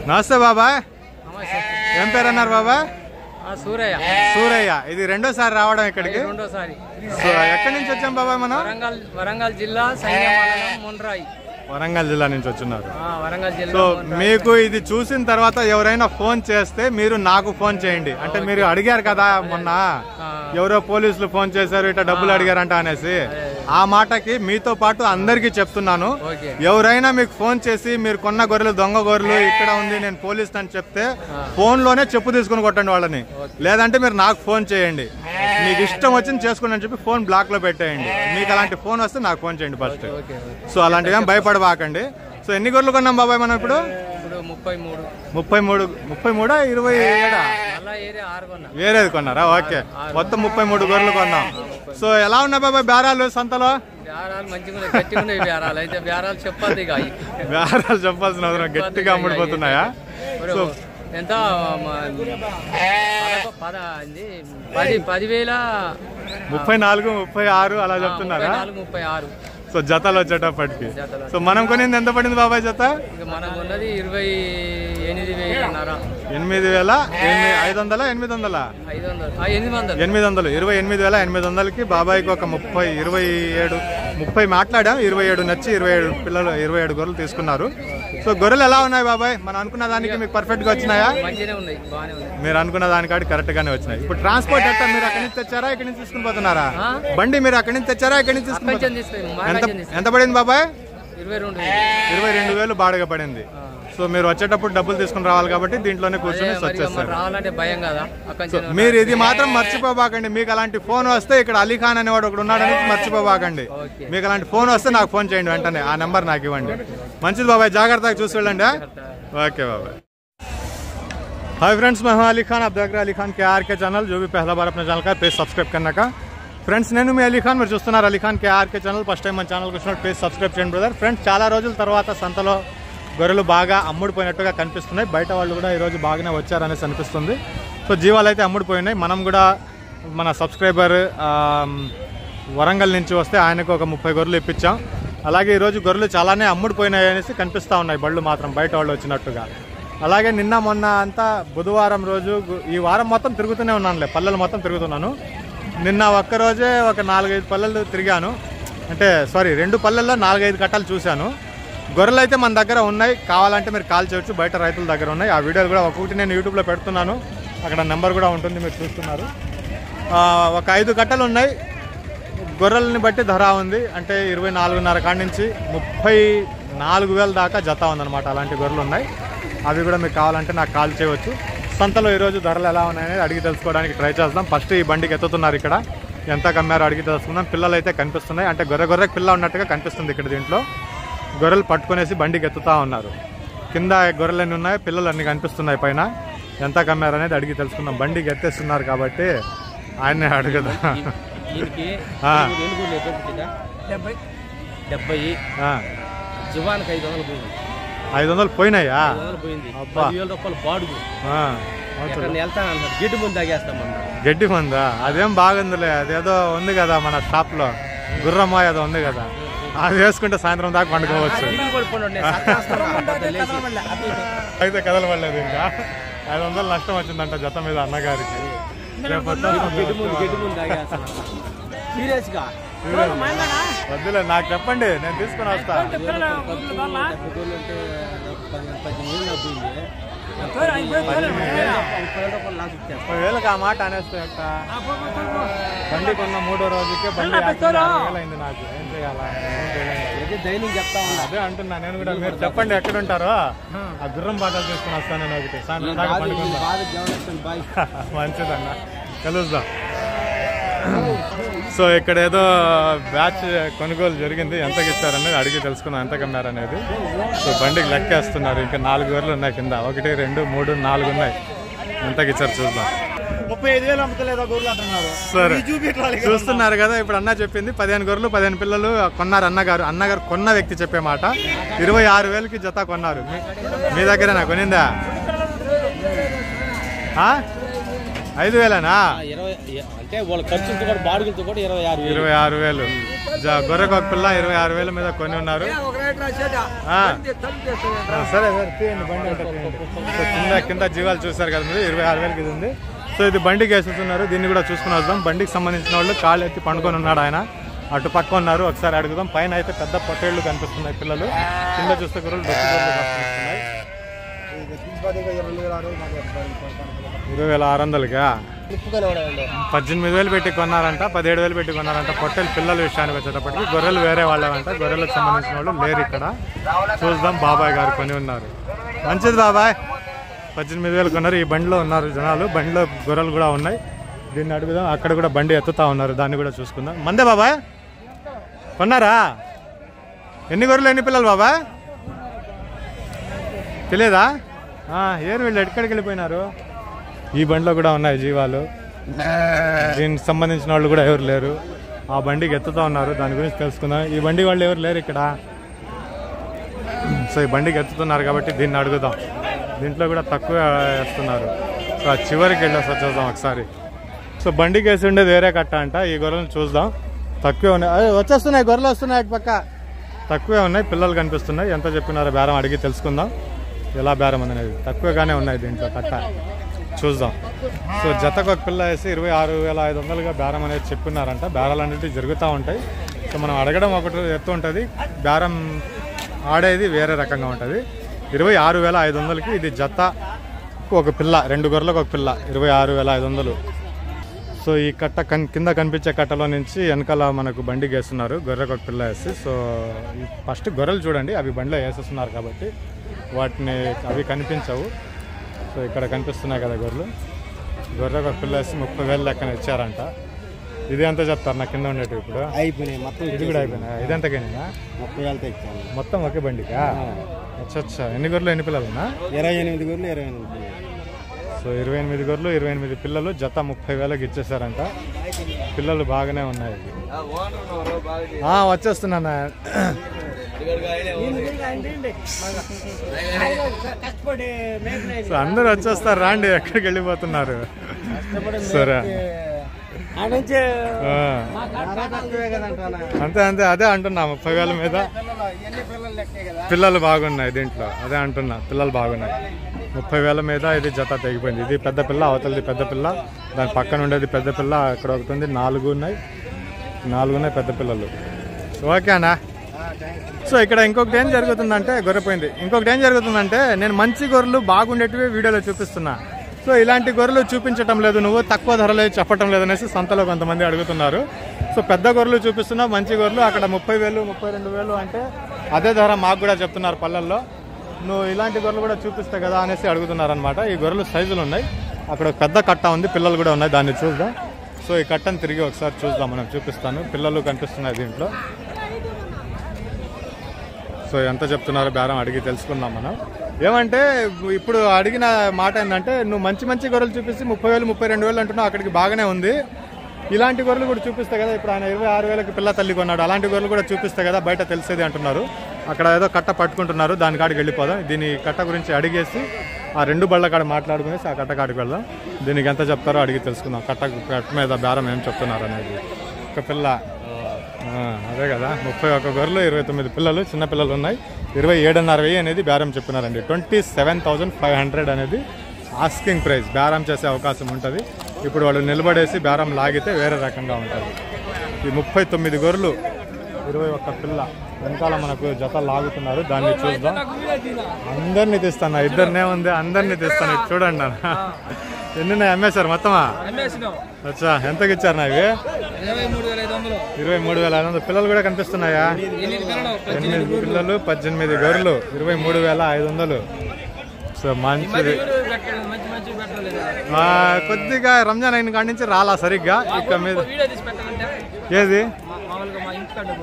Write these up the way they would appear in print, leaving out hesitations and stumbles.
నమస్తే బాబాయ్. ఏం పేరు అన్నారు బాబాయ్? సూరయ్య. సూరయ్య. ఇది రెండోసారి రావడం ఇక్కడికి? రెండోసారి. ఎక్కడి నుంచి వచ్చాం బాబాయ్ మనం? వరంగల్ జిల్లా సంగమండలం మున్రాయి. వరంగల్ జిల్లా నుంచి వచ్చున్నారు. వరంగల్ జిల్లా. సో మీకు ఇది చూసిన తర్వాత ఎవరైనా ఫోన్ చేస్తే మీరు నాకు ఫోన్ చేయండి. అంటే మీరు అడిగారు కదా మొన్న, ఎవరో పోలీసులు ఫోన్ చేశారు ఇట్లా డబ్బులు అడిగారంట అనేసి, ఆ మాటకి మీతో పాటు అందరికీ చెప్తున్నాను. ఎవరైనా మీకు ఫోన్ చేసి మీరు కొన్న గొర్రెలు దొంగ గొర్రెలు ఇక్కడ ఉంది నేను పోలీసు అని చెప్తే ఫోన్ లోనే చెప్పు తీసుకుని కొట్టండి వాళ్ళని. లేదంటే మీరు నాకు ఫోన్ చేయండి. మీకు ఇష్టం వచ్చింది చేసుకోండి అని చెప్పి ఫోన్ బ్లాక్ లో పెట్టేయండి. మీకు అలాంటి ఫోన్ వస్తే నాకు ఫోన్ చేయండి ఫస్ట్. సో అలాంటివి ఏం భయపడబాకండి. సో ఎన్ని గొర్రెలు కొన్నాం బాబాయ్ మనం ఇప్పుడు? 33. 27 వేరేది కొన్నారా? ఓకే, మొత్తం 33 గొర్రెలు కొన్నాం. సో ఎలా ఉన్నాయి బాబాయ్ బేరాలు సంతలో? బేరాలు చెప్పాల్సిన అవసరం, గట్టిగా అమ్ముడిపోతున్నాయా? సో ఎంత 10,000 34, 36 అలా చెప్తున్నారా? 36. సో జతలు వచ్చేటప్పటికి. సో మనం కొనింది ఎంత పడింది బాబాయ్ జత? మనం కొన్నది 28,500. 8,500 800? 28,800కి బాబాయ్కి ఒక 30 మాట్లాడాం. 27 నచ్చి 27 గొర్రెలు తీసుకున్నారు. సో గొర్రెలు ఎలా ఉన్నాయి బాబాయ్? మనం అనుకున్న దానికి మీకు పర్ఫెక్ట్ గా వచ్చినాయా? మీరు అనుకున్న దానికాడి కరెక్ట్ గానే వచ్చినాయి. ఇప్పుడు ట్రాన్స్పోర్ట్ ఎట్లా? మీరు అక్కడి నుంచి తెచ్చారా ఇక్కడి నుంచి తీసుకుని పోతున్నారా? బండి మీరు అక్కడి నుంచి తెచ్చారా ఇక్కడి నుంచి తీసుకుని? ఎంత పడింది బాబాయ్? 22,000 బాడుగా పడింది. సో మీరు వచ్చేటప్పుడు డబ్బులు తీసుకుని రావాలి కాబట్టి దీంట్లోనే కూర్చొని వచ్చేస్తారు. మీరు ఇది మాత్రం మర్చిపోబాకండి. మీకు అలాంటి ఫోన్ వస్తే ఇక్కడ అలీఖాన్ అనేవాడు ఒకడు ఉన్నాడని మర్చిపోబాకండి. మీకు అలాంటి ఫోన్ వస్తే నాకు ఫోన్ చేయండి వెంటనే. ఆ నెంబర్ నాకు ఇవ్వండి. మంచిది బాబాయ్, జాగ్రత్తగా చూసి వెళ్ళండి. ఓకే బాబాయ్. हाय फ्रेंड्स, मैं हूं अली खान. आप देख रहे हैं अली खान KR के चैनल. जो भी पहला बार अपने चैनल का पेज सब्सक्राइब करने का. ఫ్రెండ్స్ నేను మీ అలీ ఖాన్. మీరు చూస్తున్నారు అలీ ఖాన్ KR के ఛానల్. ఫస్ట్ టైం మన ఛానల్కి వచ్చినట్టు పేజ్ సబ్స్క్రైబ్ చేయండి బ్రదర్. ఫ్రెండ్స్ చాలా రోజుల తర్వాత సంతలో గొర్రెలు బాగా అమ్ముడిపోయినట్టుగా కనిపిస్తున్నాయి. బయట వాళ్ళు కూడా ఈరోజు బాగానే వచ్చారనేసి అనిపిస్తుంది. సో జీవాలు అయితే అమ్ముడిపోయినాయి. మనం కూడా మన సబ్స్క్రైబర్ వరంగల్ నుంచి వస్తే ఆయనకు ఒక 30 గొర్రెలు ఇప్పించాం. అలాగే ఈరోజు గొర్రెలు చాలానే అమ్ముడిపోయినాయి అనేసి కనిపిస్తూ ఉన్నాయి బళ్ళు మాత్రం బయట వాళ్ళు వచ్చినట్టుగా. అలాగే నిన్న మొన్న అంతా బుధవారం రోజు, ఈ వారం మొత్తం తిరుగుతూనే ఉన్నానులే, పల్లెలు మొత్తం తిరుగుతున్నాను. నిన్న ఒక్కరోజే ఒక 4-5 పల్లెలు తిరిగాను. అంటే సారీ 2 పల్లెల్లో 4-5 కట్టలు చూశాను. గొర్రెలు అయితే మన దగ్గర ఉన్నాయి, కావాలంటే మీరు కాల్ చేయొచ్చు. బయట రైతుల దగ్గర ఉన్నాయి. ఆ వీడియోలు కూడా ఒక్కొక్కటి నేను యూట్యూబ్లో పెడుతున్నాను. అక్కడ నెంబర్ కూడా ఉంటుంది, మీరు చూస్తున్నారు. ఒక 5 కట్టలు ఉన్నాయి. గొర్రెలని బట్టి ధర ఉంది. అంటే 24,500 కాడి నుంచి 34,000 దాకా జత ఉందన్నమాట. అలాంటి గొర్రెలు ఉన్నాయి. అవి కూడా మీకు కావాలంటే నాకు కాల్ చేయవచ్చు. సంతలో ఈరోజు ధరలు ఎలా ఉన్నాయనేది అడిగి తెలుసుకోవడానికి ట్రై చేద్దాం. ఫస్ట్ ఈ బండికి ఎత్తుతున్నారు, ఇక్కడ ఎంత కమ్మారో అడిగి తెలుసుకుందాం. పిల్లలు అయితే కనిపిస్తున్నాయి, అంటే గొర్రెకి పిల్ల ఉన్నట్టుగా కనిపిస్తుంది. ఇక్కడ దీంట్లో గొర్రెలు పట్టుకునేసి బండికి ఎత్తుతా ఉన్నారు. కింద గొర్రెలు ఎన్ని ఉన్నాయో పిల్లలు అన్ని కనిపిస్తున్నాయి. పైన ఎంత కమ్మారు అనేది అడిగి తెలుసుకుందాం. బండికి ఎత్తేస్తున్నారు కాబట్టి ఆయన్నే అడుగుదా. 500 పోయినాయా? గడ్డి మందా? అదేం బాగుందిలే. అదేదో ఉంది కదా మన షాప్ లో, గుర్రమ్మ ఏదో ఉంది కదా, అది వేసుకుంటే సాయంత్రం దాకా పండుకోవచ్చు. అయితే కదలపడలేదు ఇంకా. 500 నష్టం వచ్చిందంట జత మీద అన్నగారికి. వద్దులే, నాకు చెప్పండి, నేను తీసుకుని వస్తా. 30,000 ఆ మాట అనేస్తే బండి కొన్న 3వ రోజుకే బండి 5,000 అయింది. నాకు ఏం చేయాలా? అదే అంటున్నా నేను కూడా. మీరు చెప్పండి ఎక్కడ ఉంటారో, ఆ గుర్రం బాటలు తీసుకుని వస్తాను నేను ఒకటి. మంచిదన్నా, కలుద్దాం. సో ఇక్కడ ఏదో బ్యాచ్ కొనుగోలు జరిగింది. ఎంతకి ఇచ్చారనేది అడిగి తెలుసుకున్నాం, ఎంత కమ్మారనేది. సో బండికి లెక్కేస్తున్నారు. ఇంకా 4 గొర్రెలు ఉన్నాయి కింద. 1, 2, 3, 4 ఉన్నాయి. ఎంతకి ఇచ్చారు చూద్దాం. 35,000 అమ్ముతలేదా గొర్రెలు అంటున్నారు. సరే చూస్తున్నారు కదా, ఇప్పుడు అన్న చెప్పింది 15 గొర్రెలు 15 పిల్లలు కొన్నారు అన్నగారు కొన్న వ్యక్తి చెప్పే మాట. 26,000కి జత కొన్నారు. మీ దగ్గర నా కొనిందా? 5,000నా? 20 అంటే వాళ్ళ ఖర్చులతో కూడా బాడుగులతో కూడా 26,000. 26,000. గొర్రెకు ఒక పిల్ల 26,000 మీద కొని ఉన్నారు. సరే సరే తీయండి బండి అంటే తీయండి. కింద జీవాలు చూసారు కదా మీరు, 26,000కి ఇది ఉంది. సో ఇది బండికి వేస్తున్నారు, దీన్ని కూడా చూసుకుని వద్దాం. బండికి సంబంధించిన వాళ్ళు కాళ్ళు ఎత్తి పండుకొని ఉన్నాడు ఆయన, అటు పక్క ఉన్నారు. ఒకసారి అడుగుదాం. పైన అయితే పెద్ద పొట్టేళ్లు కనిపిస్తున్నాయి పిల్లలు, కింద చూస్తే గొర్రెలు కనిపిస్తున్నాయి. 20,600కా? 18,000 పెట్టి కొన్నారంట, 17,000 పెట్టి కొన్నారంట పొట్టేలు పిల్లల విషయానికి వచ్చేటప్పటికి. గొర్రెలు వేరే వాళ్ళంట, గొర్రెలకు సంబంధించిన వాళ్ళు లేరు ఇక్కడ. చూద్దాం. బాబాయ్ గారు కొని ఉన్నారు. మంచిది బాబాయ్. 18,000 కొన్నారు. ఈ బండిలో ఉన్నారు జనాలు, బండిలో గొర్రెలు కూడా ఉన్నాయి. దీన్ని అడుగుదాం. అక్కడ కూడా బండి ఎత్తుతా ఉన్నారు, దాన్ని కూడా చూసుకుందాం. మందే బాబాయ్ కొన్నారా? ఎన్ని గొర్రెలు ఎన్ని పిల్లలు బాబాయ్ తెలియదా? ఏరు వీళ్ళు ఎక్కడికి వెళ్ళిపోయినారు? ఈ బండిలో కూడా ఉన్నాయి జీవాలు, దీనికి సంబంధించిన వాళ్ళు కూడా ఎవరు లేరు. ఆ బండికి ఎత్తుతా ఉన్నారు, దాని గురించి తెలుసుకుందాం. ఈ బండి వాళ్ళు ఎవరు లేరు ఇక్కడ. సో ఈ బండికి ఎత్తుతున్నారు కాబట్టి దీన్ని అడుగుదాం. దీంట్లో కూడా తక్కువ వేస్తున్నారు. సో ఆ చివరికి వెళ్ళేసి వచ్చేద్దాం ఒకసారి. సో బండికి వేసి ఉండేది వేరే కట్ట అంట. ఈ గొర్రెలను చూద్దాం. తక్కువే ఉన్నాయి, అదే వచ్చేస్తున్నాయి గొర్రెలు వస్తున్నాయి. అటు పక్క తక్కువే ఉన్నాయి, పిల్లలు కనిపిస్తున్నాయి. ఎంత చెప్పినారో బేరం అడిగి తెలుసుకుందాం. ఎలా బేరం అనేది తక్కువగానే ఉన్నాయి దీంట్లో కట్ట, చూద్దాం. సో జతకు ఒక పిల్ల వేసి 26,500గా బేరం అనేది చెప్పినారంట. బేరాలు అనేవి జరుగుతూ ఉంటాయి. సో మనం అడగడం ఒకటి ఎత్తు ఉంటుంది, బేరం ఆడేది వేరే రకంగా ఉంటుంది. 26,500కి ఇది జత ఒక పిల్ల, 2 గొర్రెలకు ఒక పిల్ల, 26,500. సో ఈ కట్ట కింద కనిపించే కట్టలో నుంచి వెనకాల మనకు బండికి వేస్తున్నారు, గొర్రెకు ఒక పిల్ల వేసి. సో ఫస్ట్ గొర్రెలు చూడండి, అవి బండిలో వేసేస్తున్నారు కాబట్టి వాటిని అవి కనిపించవు. సో ఇక్కడ కనిపిస్తున్నాయి కదా గొర్రెలు, గొర్రెకు ఒక పిల్ల వేసి 30,000 లెక్కన ఇచ్చారంట. ఇది ఎంత చెప్తారు? నా కింద ఉండేవి ఇప్పుడు అయిపోయినాయి మొత్తం. ఇది కూడా అయిపోయినా? ఇదెంతకైనా? 30,000 ఇచ్చాను మొత్తం ఒకే బండికా? అచ్చా. ఎన్ని గొర్రెలు ఎన్ని పిల్లలున్నా? 28 గొర్రెలు 28. సో 28 గొర్రెలు 28 పిల్లలు, జత 30,000కి ఇచ్చేసారంట. పిల్లలు బాగానే ఉన్నాయి. వచ్చేస్తున్నా. సో అందరూ వచ్చేస్తారు, రాండి. ఎక్కడికి వెళ్ళిపోతున్నారు? సరే అంతే అంతే, అదే అంటున్నా. 30,000 మీద పిల్లలు బాగున్నాయి దీంట్లో, అదే అంటున్నా. పిల్లలు బాగున్నాయి. 30,000 మీద ఇది జత తెగిపోయింది. ఇది పెద్ద పిల్ల, అవతలది పెద్ద పిల్ల, దాని పక్కన ఉండేది పెద్ద పిల్ల. ఇక్కడ ఒకటి ఉంది, 4 ఉన్నాయి పెద్ద పిల్లలు. ఓకేనా? సో ఇక్కడ ఇంకొకటి ఏం జరుగుతుందంటే, గొర్రెపోయింది. ఇంకొకటి ఏం జరుగుతుందంటే, నేను మంచి గొర్రెలు బాగుండేటివి వీడియోలో చూపిస్తున్నా. సో ఇలాంటి గొర్రెలు చూపించటం లేదు, నువ్వు తక్కువ ధరలో చెప్పటం లేదనేసి సంతలో కొంతమంది అడుగుతున్నారు. సో పెద్ద గొర్రెలు చూపిస్తున్నా, మంచి గొర్రెలు అక్కడ 30,000 32,000 అంటే అదే ధర మాకు కూడా చెప్తున్నారు పల్లెల్లో. నువ్వు ఇలాంటి గొర్రెలు కూడా చూపిస్తే కదా అనేసి అడుగుతున్నారు అనమాట. ఈ గొర్రెలు సైజులు ఉన్నాయి. అక్కడ పెద్ద కట్ట ఉంది, పిల్లలు కూడా ఉన్నాయి, దాన్ని చూద్దాం. సో ఈ కట్టను తిరిగి ఒకసారి చూద్దాం, మనం చూపిస్తాను. పిల్లలు కనిపిస్తున్నాయి దీంట్లో. సో ఎంత చెప్తున్నారో బేరం అడిగి తెలుసుకుందాం మనం. ఏమంటే ఇప్పుడు అడిగిన మాట ఏంటంటే, నువ్వు మంచి గొర్రెలు చూపిస్తే 30,000 32,000 అంటున్నావు, అక్కడికి బాగానే ఉంది. ఇలాంటి గొర్రెలు కూడా చూపిస్తే కదా, ఇప్పుడు ఆయన 26,000కి పిల్ల తల్లి కొన్నాడు, అలాంటి గొర్రెలు కూడా చూపిస్తే కదా బయట తెలిసేది అంటున్నారు. అక్కడ ఏదో కట్ట పట్టుకుంటున్నారు, దాని కాడికి వెళ్ళిపోదాం. దీని కట్ట గురించి అడిగేసి ఆ 2 బళ్ళ కాడ మాట్లాడుకునేసి ఆ కట్ట కాడికి వెళ్దాం. దీనికి ఎంత చెప్తారో అడిగి తెలుసుకుందాం. కట్ట మీద బేరం ఏం చెప్తున్నారు అనేది. ఒక పిల్ల అదే కదా, 31 గొర్రెలు 29 పిల్లలు, చిన్న పిల్లలు ఉన్నాయి. 27,500 అనేది బేరం చెప్పినారండి. 27,500 అనేది ఆస్కింగ్ ప్రైస్. బేరం చేసే అవకాశం ఉంటుంది. ఇప్పుడు వాళ్ళు నిలబడేసి బేరం లాగితే వేరే రకంగా ఉంటుంది. ఈ 39 గొర్రెలు 21 పిల్ల వెనకాల మనకు జత లాగుతున్నారు, దాన్ని చూద్దాం. అందరినీ తీస్తాను, ఇద్దరినే ఉంది, అందరినీ తీస్తాను. చూడండి అన్న, ఎన్ని అమ్మేశారు మొత్తమా? అచ్చా, ఎంతకి ఇచ్చారు నా ఇవి? 23,500. పిల్లలు కూడా కనిపిస్తున్నాయా? 8 పిల్లలు 18 గొర్రెలు 23,500. సో మంచిది. కొద్దిగా రంజాన్ అయిన కాడి నుంచి రాలా సరిగ్గా. ఇక మీద ఏది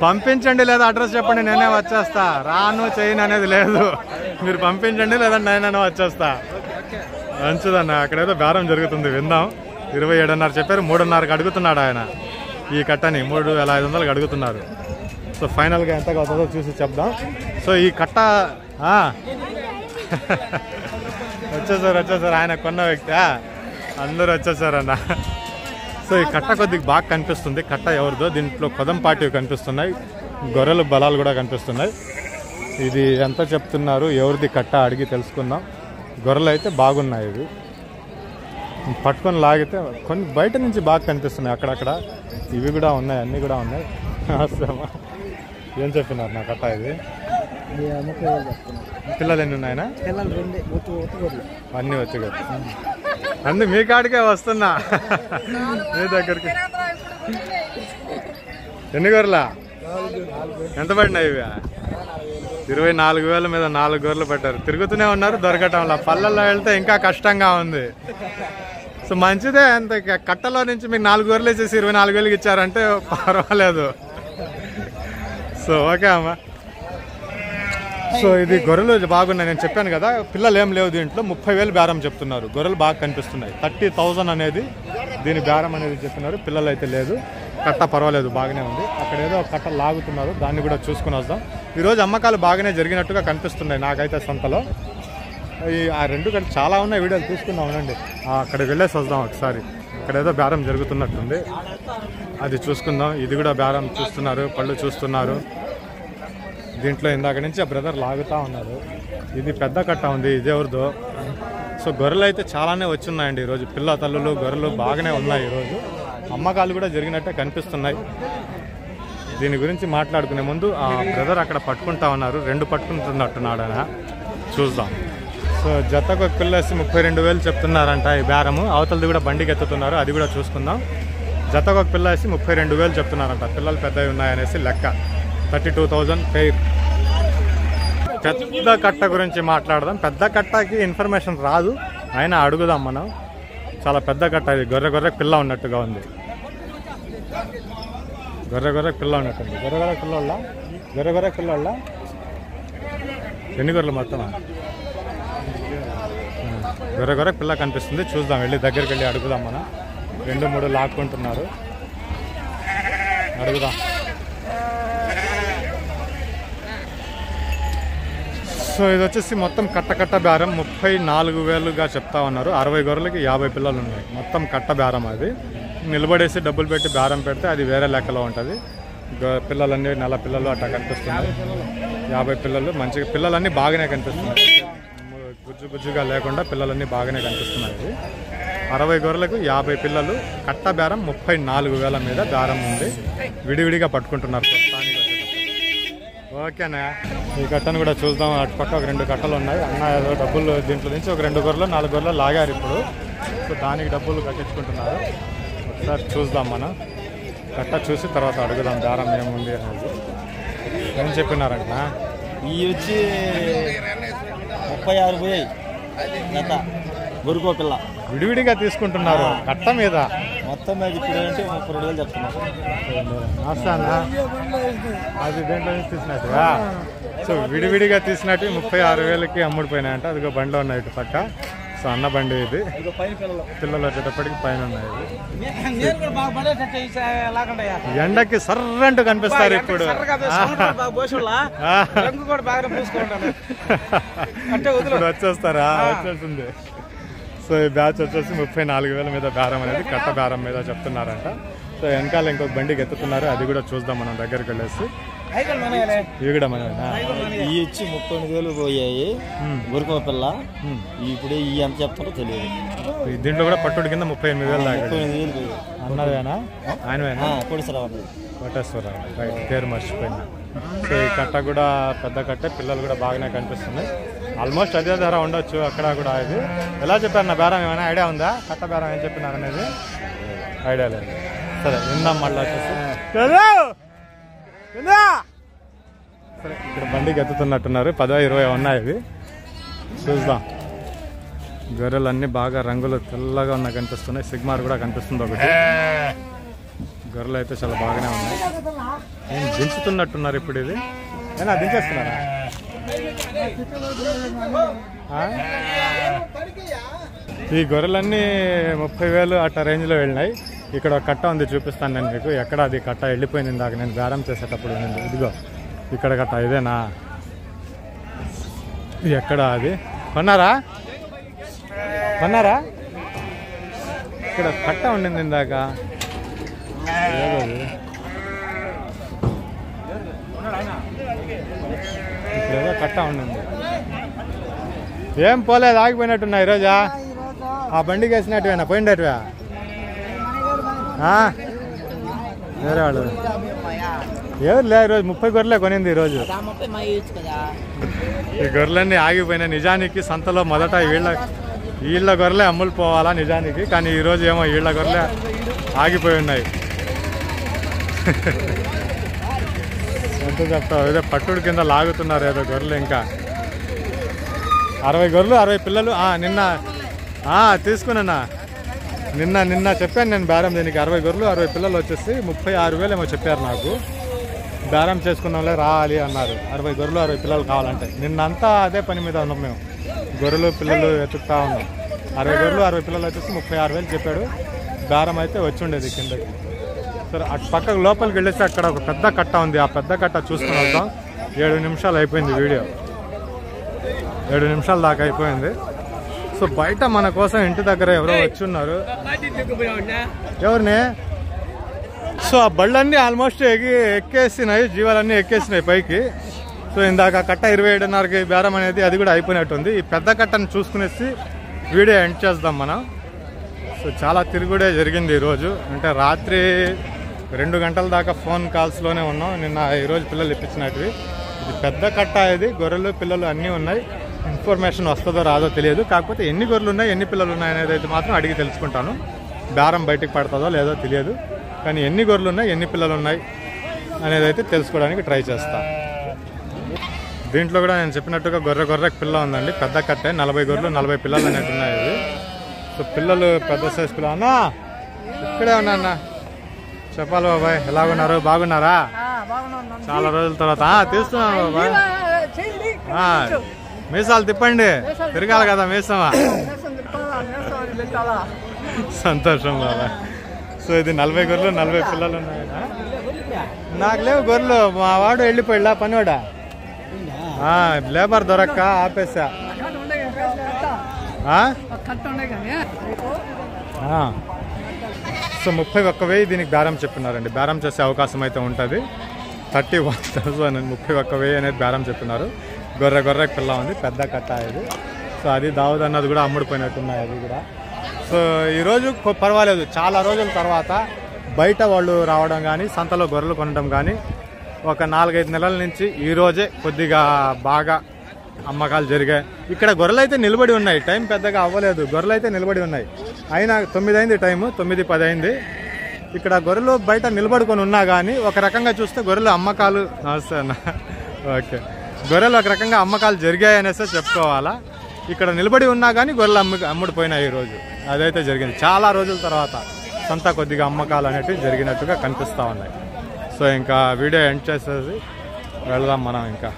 పంపించండి, లేదా అడ్రస్ చెప్పండి, నేనే వచ్చేస్తా. రాను చేయను అనేది లేదు, మీరు పంపించండి లేదంటే నేనే వచ్చేస్తా. మంచిదన్న. అక్కడ ఏదో బేరం జరుగుతుంది, విందాం. 27,500 చెప్పారు, 3,500కి అడుగుతున్నాడు ఆయన. ఈ కట్టని 3,500కి అడుగుతున్నారు. సో ఫైనల్గా ఎంతగా అవుతుందో చూసి చెప్దాం. సో ఈ కట్ట వచ్చేసారు ఆయన కొన్న వ్యక్తి. అందరూ వచ్చేసారన్న. సో ఈ కట్ట కొద్దిగా బాగా కనిపిస్తుంది. కట్ట ఎవరిదో, దీంట్లో కొదంపాటివి కనిపిస్తున్నాయి, గొర్రెల బలాలు కూడా కనిపిస్తున్నాయి. ఇది ఎంత చెప్తున్నారు, ఎవరిది కట్ట అడిగి తెలుసుకుందాం. గొర్రెలు అయితే బాగున్నాయి. ఇవి పట్టుకొని లాగితే కొన్ని బయట నుంచి బాగా కనిపిస్తున్నాయి అక్కడక్కడ. ఇవి కూడా ఉన్నాయి, అన్నీ కూడా ఉన్నాయి. ఏం చెప్పినారు నా కట్ట ఇది? పిల్లలు ఎన్ని ఉన్నాయనా? అన్నీ వచ్చి కదా, అన్ని మీ కాడికే వస్తున్నా మీ దగ్గరికి. ఎన్ని గొర్రెలా? ఎంత పడినాయి ఇవి? 24,000 మీద 4 గొర్రెలు పట్టారు. తిరుగుతూనే ఉన్నారు, దొరకటంలా. పల్లెల్లో వెళ్తే ఇంకా కష్టంగా ఉంది. సో మంచిదే, అంత కట్టలో నుంచి మీకు 4 గొర్రెలు వేసేసి 24,000కి ఇచ్చారంటే పర్వాలేదు. సో ఓకే అమ్మా. సో ఇది గొర్రెలు బాగున్నాయి, నేను చెప్పాను కదా. పిల్లలు ఏం లేవు దీంట్లో. 30,000 బేరం చెప్తున్నారు. గొర్రెలు బాగా కనిపిస్తున్నాయి. 30,000 అనేది దీని బేరం అనేది చెప్తున్నారు. పిల్లలు అయితే లేదు. కట్ట పర్వాలేదు, బాగానే ఉంది. అక్కడ ఏదో కట్ట లాగుతున్నారు, దాన్ని కూడా చూసుకుని వద్దాం. ఈరోజు అమ్మకాలు బాగానే జరిగినట్టుగా కనిపిస్తున్నాయి నాకైతే సంతలో. ఆ 2 కట్ట చాలా ఉన్నాయి, వీడియోలు తీసుకుందాం అనండి. అక్కడికి వెళ్ళేసి వద్దాం ఒకసారి. అక్కడ ఏదో బేరం జరుగుతున్నట్టుంది, అది చూసుకుందాం. ఇది కూడా బేరం చూస్తున్నారు, పళ్ళు చూస్తున్నారు. దీంట్లో ఇందాక నుంచి ఆ బ్రదర్ లాగుతూ ఉన్నారు. ఇది పెద్ద కట్ట ఉంది, ఇది ఎవరిదో. సో గొర్రెలు అయితే చాలానే వచ్చున్నాయండి ఈరోజు. పిల్ల తల్లులు గొర్రెలు బాగానే ఉన్నాయి ఈరోజు. అమ్మకాలు కూడా జరిగినట్టే కనిపిస్తున్నాయి. దీని గురించి మాట్లాడుకునే ముందు ఆ బ్రదర్ అక్కడ పట్టుకుంటా ఉన్నారు, 2 పట్టుకుంటున్నట్టున్నాడు ఆయన. చూద్దాం. సో జతకు ఒక పిల్ల వేసి 32,000 చెప్తున్నారంట ఈ బేరము. అవతలది కూడా బండికి ఎత్తుతున్నారు, అది కూడా చూసుకుందాం. జతకు ఒక పిల్ల వేసి 32,000 చెప్తున్నారంట. పిల్లలు పెద్దవి ఉన్నాయనేసి లెక్క. 32,000 పెయిర్. పెద్ద కట్ట గురించి మాట్లాడదాం. పెద్ద కట్టకి ఇన్ఫర్మేషన్ రాదు, అయినా అడుగుదాం మనం. చాలా పెద్ద కట్ట ఇది. గొర్రె పిల్ల ఉన్నట్టుగా ఉంది. గొర్రె పిల్ల ఉన్నట్టుంది. గొర్రె పిల్లోళ్ళ ఎన్ని గొర్రెలు మొత్తం? గొర్రె పిల్ల కనిపిస్తుంది. చూద్దాం, వెళ్ళి దగ్గరికి వెళ్ళి అడుగుదాం మనం. 2-3 లాక్కుంటున్నారు, అడుగుదాం. సో ఇది వచ్చేసి మొత్తం కట్ట బేరం 34,000గా చెప్తా ఉన్నారు. 60 గొర్రెలకి 50 పిల్లలు ఉన్నాయి. మొత్తం కట్ట బేరం. అది నిలబడేసి డబ్బులు పెట్టి బేరం పెడితే అది వేరే లెక్కలో ఉంటుంది. పిల్లలన్నీ నెల పిల్లలు అట్లా కనిపిస్తున్నాయి. 50 పిల్లలు మంచిగా, పిల్లలన్నీ బాగానే కనిపిస్తున్నాయి. గుజ్జుగా లేకుండా పిల్లలన్నీ బాగానే కనిపిస్తున్నాయి. 60 గొర్రెలకు 50 పిల్లలు. కట్ట బేరం 34,000 మీద బేరం ఉంది. విడివిడిగా పట్టుకుంటున్నారు ప్రస్తుతానికి. ఓకేనా, ఈ కట్టను కూడా చూద్దాం. అటు పక్క ఒక 2 కట్టలు ఉన్నాయి. అన్న ఏదో డబ్బులు దీంట్లో నుంచి ఒక 2 గొర్రెలు 4 గొర్రెలు లాగారు ఇప్పుడు. సో దానికి డబ్బులు కట్టించుకుంటున్నారు. ఒకసారి చూద్దాం మనం. కట్ట చూసి తర్వాత అడుగుదాం బేరం ఏముంది అనేది. ఏం చెప్పినారంట? ఈ వచ్చి 36 పోయాయి జత. గురుకో పిల్ల విడివిడిగా తీసుకుంటున్నారు కట్ట మీద. మొత్తం మీద ఇప్పుడు ఏంటి 32,000 చెప్తున్నారు. అది దేంట్లో నుంచి తీసినట్టుగా. సో విడివిడిగా తీసినట్టు 36,000కి అమ్ముడిపోయినాయంట. అదిగో బండిలో ఉన్నాయి ఇటు పక్క. సో అన్న బండి ఇది. పిల్లలు వచ్చేటప్పటికి పైన ఉన్నాయి. ఎండకి సర్రంటూ కనిపిస్తారు ఇప్పుడు. వచ్చేస్తారా? వచ్చేసింది. సో ఈ బ్యాచ్ వచ్చేసి 34,000 మీద బేరం అనేది కట్ట బేరం మీద చెప్తున్నారంట. సో వెనకాల ఇంకొక బండికి ఎత్తుతున్నారు, అది కూడా చూద్దాం మనం దగ్గరికి వెళ్ళేసి. ఇవి కూడా మన ఈ వచ్చి 38,000 పోయాయి గురుకో పిల్ల. ఇప్పుడు ఈ ఎంత చెప్తారో తెలియదు. దీంట్లో కూడా పట్టుడి కింద 38,000 దాకా. 38,000 పోయాయి. అన్నదేనా? ఆయనవేనా? కోటేశ్వరరావు. రైట్, పేరు మర్చిపోయినా. సో ఈ కట్ట కూడా పెద్ద కట్టే. పిల్లలు కూడా బాగానే కనిపిస్తున్నాయి. ఆల్మోస్ట్ అదే ధర ఉండొచ్చు అక్కడ కూడా. ఇది ఎలా చెప్పారు నా బేరం? ఏమైనా ఐడియా ఉందా? కట్ట బేరం ఏం చెప్పినారు అనేది ఐడియా లేదు. సరే విందాం మళ్ళీ వచ్చేసి. సరే, ఇక్కడ బండికి ఎత్తుతున్నట్టున్నారు. 10-20 ఉన్నాయి ఇవి. చూద్దాం. గొర్రెలు బాగా రంగులు తెల్లగా ఉన్న కనిపిస్తున్నాయి. సిగ్మార్ కూడా కనిపిస్తుంది ఒకటి. గొర్రెలు అయితే చాలా బాగానే ఉన్నాయి. ఏం దించుతున్నట్టున్నారు ఇప్పుడు. ఇది ఏనా దించేస్తున్నారా? ఈ గొర్రెలన్నీ 30,000 అట్లా రేంజ్లో వెళ్ళినాయి. ఇక్కడ ఒక కట్ట ఉంది, చూపిస్తాను నేను మీకు. ఎక్కడ అది కట్ట వెళ్ళిపోయింది ఇందాక నేను బేరం చేసేటప్పుడు. ఇదిగో ఇక్కడ కట్ట. ఇదేనా? ఎక్కడ అది? కొన్నారా? ఇక్కడ కట్ట ఉండింది ఇందాక, ఇక్కడేదో కట్ట ఉండింది. ఏం పోలేదు, ఆగిపోయినట్టున్నా ఈరోజా? ఆ బండికి వేసినట్టువేనా, పోయిండేటివా? వేరే వాళ్ళు ఎవరు లే, ఈరోజు 30 గొర్రెలే కొనింది ఈరోజు. ఈ గొర్రెలన్నీ ఆగిపోయినాయి. నిజానికి సంతలో మొదట వీళ్ళ గొర్రెలే అమ్ములు పోవాలా నిజానికి, కానీ ఈరోజు ఏమో వీళ్ళ గొర్రెలే ఆగిపోయి ఉన్నాయి. ఎంత చెప్తావు, ఏదో పట్టుడు కింద లాగుతున్నారు ఏదో గొర్రెలు. ఇంకా 60 గొర్రెలు 60 పిల్లలు. నిన్న తీసుకున్నా, నిన్న చెప్పాను నేను బేరం. దీనికి 60 గొర్రెలు 60 పిల్లలు వచ్చేసి 36,000 ఏమో చెప్పారు నాకు. బేరం చేసుకున్నాంలే రావాలి అన్నారు. 60 గొర్రెలు 60 పిల్లలు కావాలంటే నిన్నంతా అదే పని మీద ఉన్నాం మేము. గొర్రెలు పిల్లలు ఎత్తుకుతా ఉన్నాం. 60 గొర్రెలు 60 పిల్లలు వచ్చేసి 36,000 చెప్పాడు. బేరం అయితే వచ్చి ఉండేది కిందకి. సరే అటు పక్కకు లోపలికి వెళ్ళేసి అక్కడ ఒక పెద్ద కట్ట ఉంది. ఆ పెద్ద కట్ట చూసుకుని వెళ్తాం. 7 నిమిషాలు అయిపోయింది వీడియో, 7 నిమిషాల దాకా అయిపోయింది. సో బయట మన కోసం ఇంటి దగ్గర ఎవరో వచ్చి ఉన్నారు. ఎవరిని? సో ఆ బళ్ళన్నీ ఆల్మోస్ట్ ఎక్కేసినాయి, జీవాలన్నీ ఎక్కేసినాయి పైకి. సో ఇందాక కట్ట 27:30కి బేరం అనేది అది కూడా అయిపోయినట్టుంది. ఈ పెద్ద కట్టను చూసుకునేసి వీడియో ఎండ్ చేద్దాం మనం. సో చాలా తిరుగుడే జరిగింది ఈరోజు. అంటే రాత్రి 2 గంటల దాకా ఫోన్ కాల్స్లోనే ఉన్నాం. ఈరోజు పిల్లలు ఇప్పించినట్టువి. ఇది పెద్ద కట్ట, ఇది గొర్రెలు పిల్లలు అన్నీ ఉన్నాయి. ఇన్ఫర్మేషన్ వస్తుందో రాదో తెలియదు. కాకపోతే ఎన్ని గొర్రెలు ఉన్నాయి ఎన్ని పిల్లలు ఉన్నాయి అనేది అయితే మాత్రం అడిగి తెలుసుకుంటాను. బేరం బయటికి పడుతుందో లేదో తెలియదు, కానీ ఎన్ని గొర్రెలు ఉన్నాయి ఎన్ని పిల్లలు ఉన్నాయి అనేది అయితే తెలుసుకోవడానికి ట్రై చేస్తా. దీంట్లో కూడా నేను చెప్పినట్టుగా గొర్రెకి పిల్ల ఉందండి. పెద్ద కట్టే 40 గొర్రెలు 40 పిల్లలు అనేవి ఉన్నాయి ఇది. సో పిల్లలు పెద్ద సైజ్ పిల్లలు. అన్నా ఇక్కడే ఉన్నా అన్న, చెప్పాలి బాబాయ్, ఎలాగున్నారు? బాగున్నారా? చాలా రోజుల తర్వాత తీస్తున్నాను బాబాయ్. మీసాలు తిప్పండి, తిరగాలి కదా మీసమా. సంతోషం బాబాయ్. సో ఇది 40 గొర్రెలు 40 పిల్లలు ఉన్నాయి. నాకు లేవు గొర్రెలు, మా వాడు వెళ్ళిపోయిలా పనివాడా. లేబర్ దొరక్క ఆపేసా. సో 31,000 దీనికి బేరం చెప్పినారండి. బేరం చేసే అవకాశం అయితే ఉంటుంది. 31,000 31,000 అనేది బేరం చెప్పినారు. గొర్రెకి పిల్ల ఉంది, పెద్ద కట్ట ఇది. సో అది దావుద్ అన్నది కూడా అమ్ముడిపోయినట్టున్నాయి అది కూడా. సో ఈరోజు పర్వాలేదు, చాలా రోజుల తర్వాత బయట వాళ్ళు రావడం కానీ సంతలో గొర్రెలు కొనడం కానీ ఒక 4-5 నెలల నుంచి ఈరోజే కొద్దిగా బాగా అమ్మకాలు జరిగాయి. ఇక్కడ గొర్రెలు అయితే నిలబడి ఉన్నాయి, టైం పెద్దగా అవ్వలేదు. గొర్రెలు అయితే నిలబడి ఉన్నాయి. అయినా 9 అయింది, టైము 9-10 అయింది. ఇక్కడ గొర్రెలు బయట నిలబడుకొని ఉన్నా కానీ ఒక రకంగా చూస్తే గొర్రెలు అమ్మకాలు ఓకే గొర్రెలు ఒక రకంగా అమ్మకాలు జరిగాయి అనేసి చెప్పుకోవాలా. ఇక్కడ నిలబడి ఉన్నా కానీ గొర్రెలు అమ్ముడిపోయినాయి ఈరోజు. అదైతే జరిగింది. చాలా రోజుల తర్వాత సంత కొద్దిగా అమ్మకాలు అనేటివి జరిగినట్టుగా కనిపిస్తూ ఉన్నాయి. సో ఇంకా వీడియో ఎండ్ చేసేసి వెళదాం మనం ఇంకా.